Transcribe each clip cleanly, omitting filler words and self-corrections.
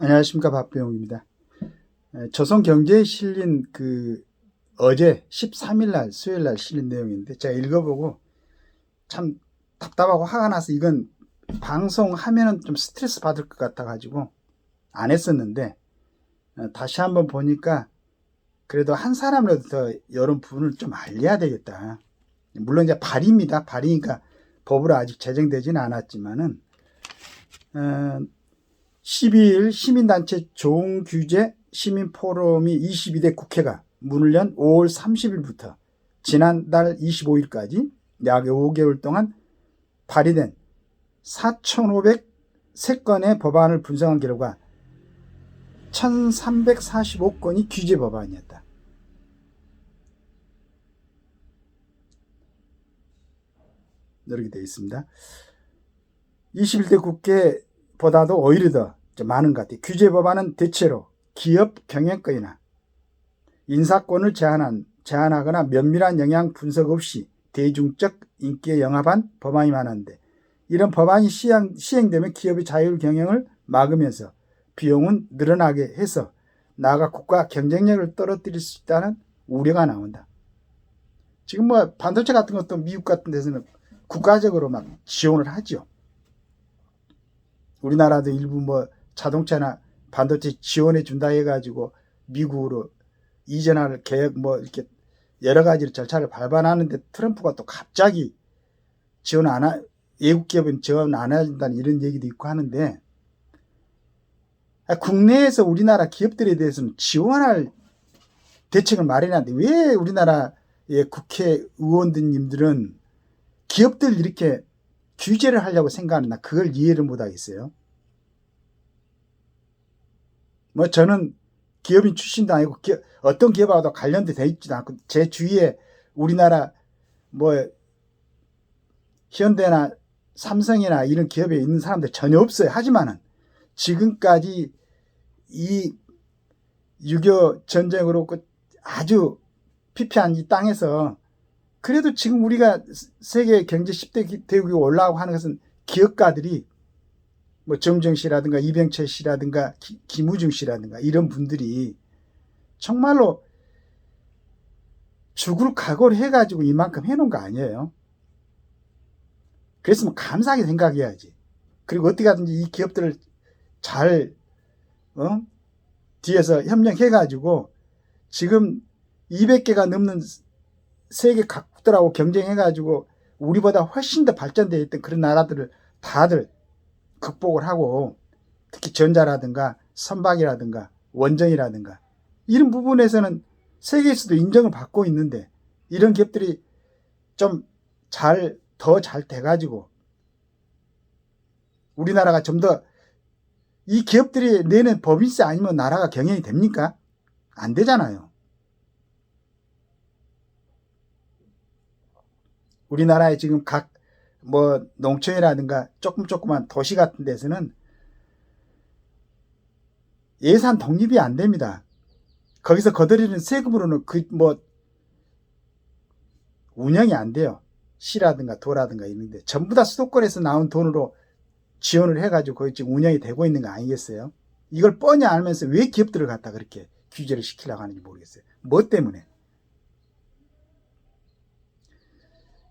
안녕하십니까, 박병욱입니다. 조선경제에 실린 어제 13일 날 수요일 날 실린 내용인데 제가 읽어보고 참 답답하고 화가 나서 이건 방송하면은 좀 스트레스 받을 것 같아 가지고 안 했었는데 다시 한번 보니까 그래도 한 사람이라도 더 여러 분을 좀 알려야 되겠다. 물론 이제 발의입니다. 발의니까 법으로 아직 제정되지는 않았지만은 12일 시민단체 종규제 시민포럼이 22대 국회가 문을 연 5월 30일부터 지난달 25일까지 약 5개월 동안 발의된 4,503건의 법안을 분석한 결과 1,345건이 규제 법안이었다. 이렇게 되어 있습니다. 21대 국회보다도 오히려 더 많은 것 같아요. 규제 법안은 대체로 기업 경영권이나 인사권을 제한하거나 면밀한 영향 분석 없이 대중적 인기에 영합한 법안이 많았는데, 이런 법안이 시행되면 기업의 자율 경영을 막으면서 비용은 늘어나게 해서 나아가 국가 경쟁력을 떨어뜨릴 수 있다는 우려가 나온다. 지금 반도체 같은 것도 미국 같은 데서는 국가적으로 막 지원을 하죠. 우리나라도 일부 자동차나 반도체 지원해 준다 해가지고 미국으로 이전할 계획 이렇게 여러 가지 절차를 밟아나는데 트럼프가 또 갑자기 외국 기업은 지원 안 해준다는 이런 얘기도 있고 하는데, 국내에서 우리나라 기업들에 대해서는 지원할 대책을 마련하는데 왜 우리나라의 국회의원님들은 기업들 이렇게 규제를 하려고 생각하나, 그걸 이해를 못 하겠어요. 저는 기업인 출신도 아니고 어떤 기업하고도 관련돼 있지도 않고 제 주위에 우리나라 현대나 삼성이나 이런 기업에 있는 사람들 전혀 없어요. 하지만은 지금까지 이 6.25 전쟁으로 아주 피폐한 이 땅에서 그래도 지금 우리가 세계 경제 10대 대국에 올라가고 하는 것은 기업가들이 정정 씨라든가 이병철 씨라든가 김우중 씨라든가 이런 분들이 정말로 죽을 각오를 해가지고 이만큼 해놓은 거 아니에요. 그랬으면 감사하게 생각해야지. 그리고 어떻게 하든지 이 기업들을 잘 뒤에서 협력해가지고 지금 200개가 넘는 세계 각국들하고 경쟁해가지고 우리보다 훨씬 더 발전되어 있던 그런 나라들을 다들 극복을 하고, 특히 전자라든가 선박이라든가 원전이라든가 이런 부분에서는 세계에서도 인정을 받고 있는데, 이런 기업들이 좀 더 잘 돼가지고 우리나라가 좀 더, 이 기업들이 내는 법인세 아니면 나라가 경영이 됩니까? 안 되잖아요. 우리나라에 지금 각 농촌이라든가 조그만 도시 같은 데서는 예산 독립이 안 됩니다. 거기서 거두리는 세금으로는 운영이 안 돼요. 시라든가 도라든가 있는데 전부 다 수도권에서 나온 돈으로 지원을 해가지고 거기 지금 운영이 되고 있는 거 아니겠어요? 이걸 뻔히 알면서 왜 기업들을 갖다 그렇게 규제를 시키려고 하는지 모르겠어요. 뭐 때문에?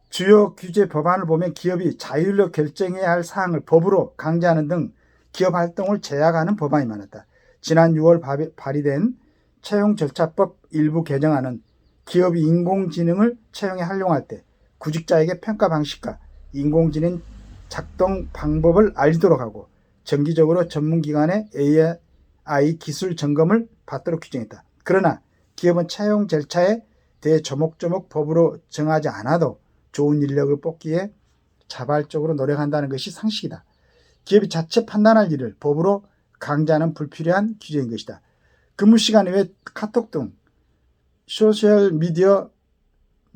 주요 규제 법안을 보면 기업이 자율로 결정해야 할 사항을 법으로 강제하는 등 기업 활동을 제약하는 법안이 많았다. 지난 6월 발의된 채용절차법 일부 개정안은 기업이 인공지능을 채용에 활용할 때 구직자에게 평가 방식과 인공지능 작동 방법을 알리도록 하고, 정기적으로 전문기관의 AI 기술 점검을 받도록 규정했다. 그러나 기업은 채용 절차에 대해 조목조목 법으로 정하지 않아도 좋은 인력을 뽑기에 자발적으로 노력한다는 것이 상식이다. 기업이 자체 판단할 일을 법으로 강제하는 불필요한 규제인 것이다. 근무시간 외 카톡 등 소셜미디어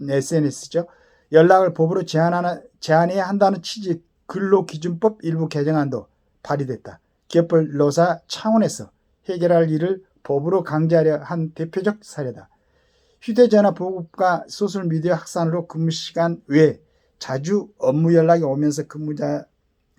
SNS죠. 연락을 법으로 제한해야 한다는 취지 근로기준법 일부 개정안도 발의됐다. 기업별로사 차원에서 해결할 일을 법으로 강제하려 한 대표적 사례다. 휴대전화 보급과 소셜미디어 확산으로 근무시간 외에 자주 업무 연락이 오면서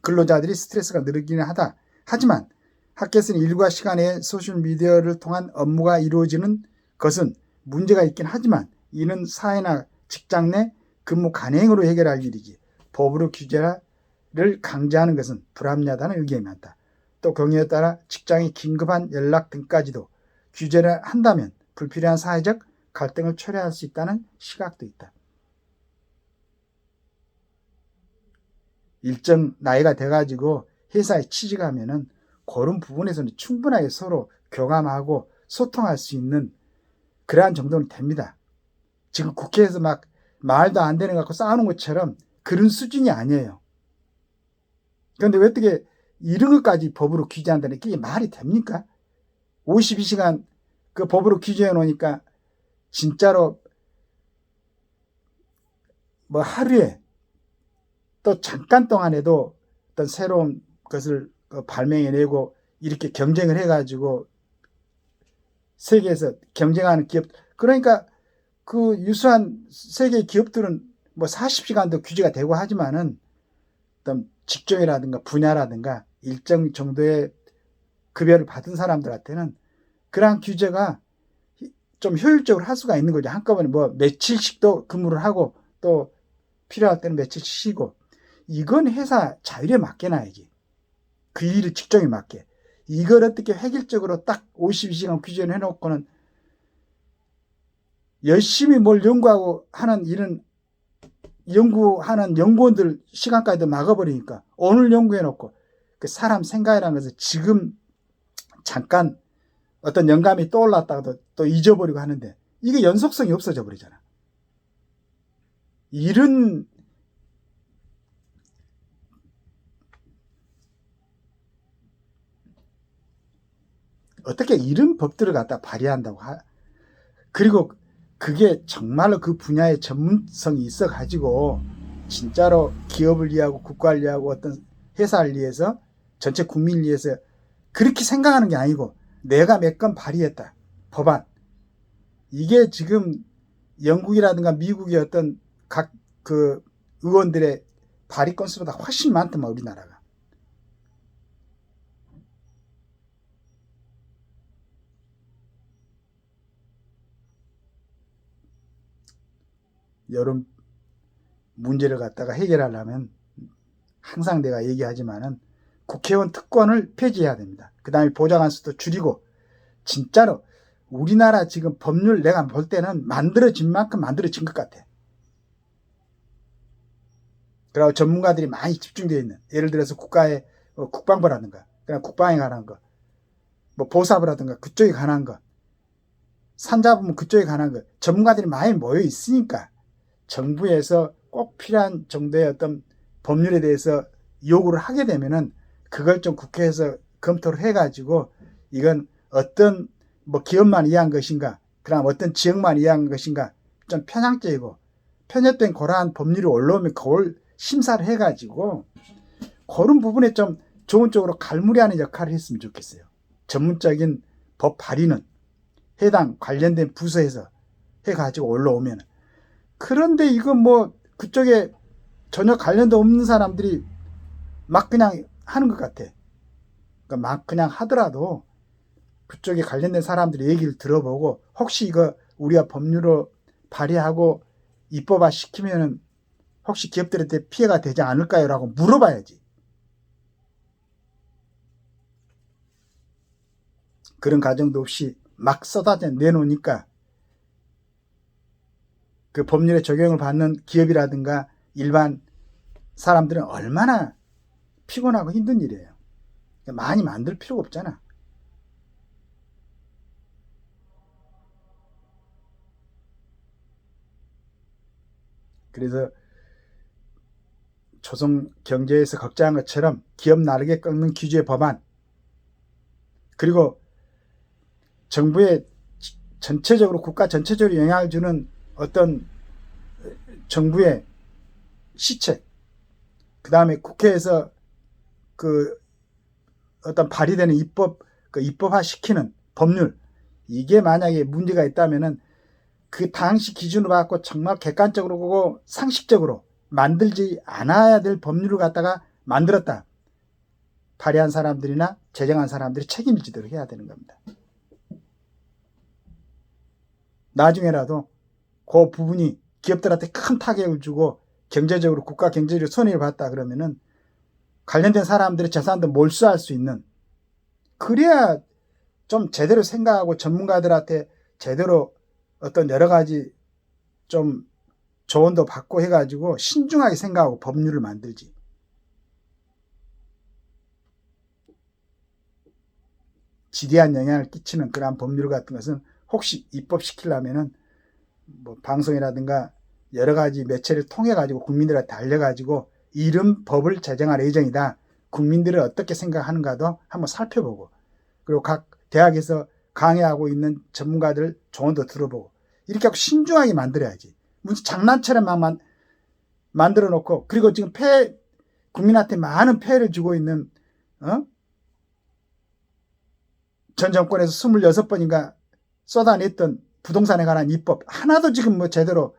근로자들이 스트레스가 늘기는 하다. 하지만 학교에서는 일과 시간에 소셜미디어를 통한 업무가 이루어지는 것은 문제가 있긴 하지만 이는 사회나 직장 내 근무 간행으로 해결할 일이지 법으로 규제를 강제하는 것은 불합리하다는 의견이 많다. 또 경우에 따라 직장의 긴급한 연락 등까지도 규제를 한다면 불필요한 사회적 갈등을 초래할 수 있다는 시각도 있다. 일정 나이가 돼가지고 회사에 취직하면은 그런 부분에서는 충분하게 서로 교감하고 소통할 수 있는 그러한 정도는 됩니다. 지금 국회에서 막 말도 안 되는 거 갖고 싸우는 것처럼 그런 수준이 아니에요. 그런데 왜 어떻게 이런 것까지 법으로 규제한다는 게 말이 됩니까? 52시간 그 법으로 규제해 놓으니까 진짜로 뭐 하루에 또 잠깐 동안에도 어떤 새로운 것을 발명해내고 이렇게 경쟁을 해가지고 세계에서 경쟁하는 기업, 그러니까 그 유수한 세계 기업들은 뭐 40시간도 규제가 되고 하지만은 어떤 직종이라든가 분야라든가 일정 정도의 급여를 받은 사람들한테는 그러한 규제가 좀 효율적으로 할 수가 있는 거죠. 한꺼번에 뭐 며칠씩도 근무를 하고 또 필요할 때는 며칠씩 쉬고, 이건 회사 자율에 맡겨놔야지. 그 일을 직종에 맞게. 이걸 어떻게 획일적으로 딱 52시간 규제를 해놓고는 열심히 뭘 연구하고 하는 일은 연구하는 연구원들 시간까지도 막아버리니까 오늘 연구해놓고 그 사람 생각이라는 것을 지금 잠깐 어떤 영감이 떠올랐다가도 또 잊어버리고 하는데 이게 연속성이 없어져 버리잖아. 이런 어떻게 이런 법들을 갖다 발의한다고 그리고 그게 정말로 그 분야의 전문성이 있어 가지고 진짜로 기업을 위하고 국가를 위하고 어떤 회사를 위해서 전체 국민을 위해서 그렇게 생각하는 게 아니고 내가 몇 건 발의했다 법안, 이게 지금 영국이라든가 미국의 어떤 각 그 의원들의 발의 건수보다 훨씬 많더만 우리나라가. 이런 문제를 갖다가 해결하려면 항상 내가 얘기하지만은 국회의원 특권을 폐지해야 됩니다. 그 다음에 보좌관 수도 줄이고, 진짜로 우리나라 지금 법률 내가 볼 때는 만들어진 만큼 만들어진 것 같아. 그리고 전문가들이 많이 집중되어 있는, 예를 들어서 국가의 국방부라든가 그냥 국방에 관한 거, 뭐 보사부라든가 그쪽에 관한 거, 산자부면 그쪽에 관한 거, 전문가들이 많이 모여 있으니까 정부에서 꼭 필요한 정도의 어떤 법률에 대해서 요구를 하게 되면은 그걸 좀 국회에서 검토를 해가지고 이건 어떤 뭐 기업만 이해한 것인가, 그다음 어떤 지역만 이해한 것인가, 좀 편향적이고 편협된 그러한 법률이 올라오면 그걸 심사를 해가지고 그런 부분에 좀 좋은 쪽으로 갈무리하는 역할을 했으면 좋겠어요. 전문적인 법 발의는 해당 관련된 부서에서 해가지고 올라오면. 그런데 이건 뭐 그쪽에 전혀 관련도 없는 사람들이 막 그냥 하는 것 같아. 그러니까 막 그냥 하더라도 그쪽에 관련된 사람들의 얘기를 들어보고 혹시 이거 우리가 법률로 발의하고 입법화 시키면은 혹시 기업들한테 피해가 되지 않을까요? 라고 물어봐야지. 그런 과정도 없이 막 쏟아져 내놓으니까 그 법률의 적용을 받는 기업이라든가 일반 사람들은 얼마나 피곤하고 힘든 일이에요. 많이 만들 필요가 없잖아. 그래서 조선 경제에서 걱정한 것처럼 기업 나르게 꺾는 규제 법안, 그리고 정부의 전체적으로 국가 전체적으로 영향을 주는 어떤 정부의 시책, 그 다음에 국회에서 그 어떤 발의되는 입법화 시키는 법률, 이게 만약에 문제가 있다면은 그 당시 기준으로 갖고 정말 객관적으로 보고 상식적으로 만들지 않아야 될 법률을 갖다가 만들었다, 발의한 사람들이나 제정한 사람들이 책임을 지도록 해야 되는 겁니다. 나중에라도 그 부분이 기업들한테 큰 타격을 주고 경제적으로 국가 경제적으로 손해를 봤다 그러면은 관련된 사람들의 재산도 몰수할 수 있는, 그래야 좀 제대로 생각하고 전문가들한테 제대로 어떤 여러 가지 좀 조언도 받고 해가지고 신중하게 생각하고 법률을 만들지. 지대한 영향을 끼치는 그러한 법률 같은 것은 혹시 입법시키려면은 뭐 방송이라든가 여러 가지 매체를 통해 가지고 국민들한테 알려가지고 이런 법을 제정할 예정이다, 국민들은 어떻게 생각하는가도 한번 살펴보고, 그리고 각 대학에서 강의하고 있는 전문가들 조언도 들어보고, 이렇게 하고 신중하게 만들어야지. 무슨 장난처럼 막 만들어 놓고, 그리고 지금 국민한테 많은 폐해를 주고 있는 전 정권에서 26번인가 쏟아냈던 부동산에 관한 입법 하나도 지금 뭐 제대로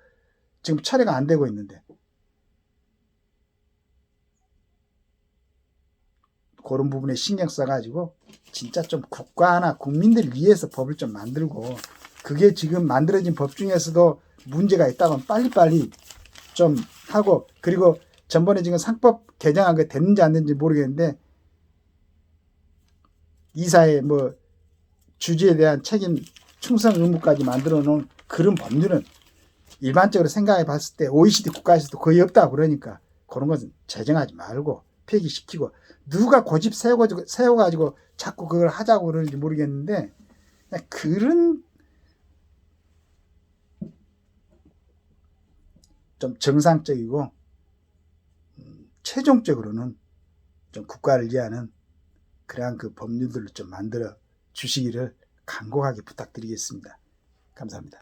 지금 처리가 안 되고 있는데, 그런 부분에 신경 써가지고 진짜 좀 국가나 국민들 위해서 법을 좀 만들고, 그게 지금 만들어진 법 중에서도 문제가 있다면 빨리빨리 좀 하고, 그리고 전번에 지금 상법 개정한 게 됐는지 안 됐는지 모르겠는데 이사의 뭐 주주에 대한 책임 충성 의무까지 만들어 놓은 그런 법률은 일반적으로 생각해 봤을 때 OECD 국가에서도 거의 없다고, 그러니까 그런 것은 제정하지 말고 폐기시키고, 누가 고집 세워가지고 자꾸 그걸 하자고 그러는지 모르겠는데, 그런 좀 정상적이고 최종적으로는 좀 국가를 위하는 그러한 그 법률들을 좀 만들어 주시기를 간곡하게 부탁드리겠습니다. 감사합니다.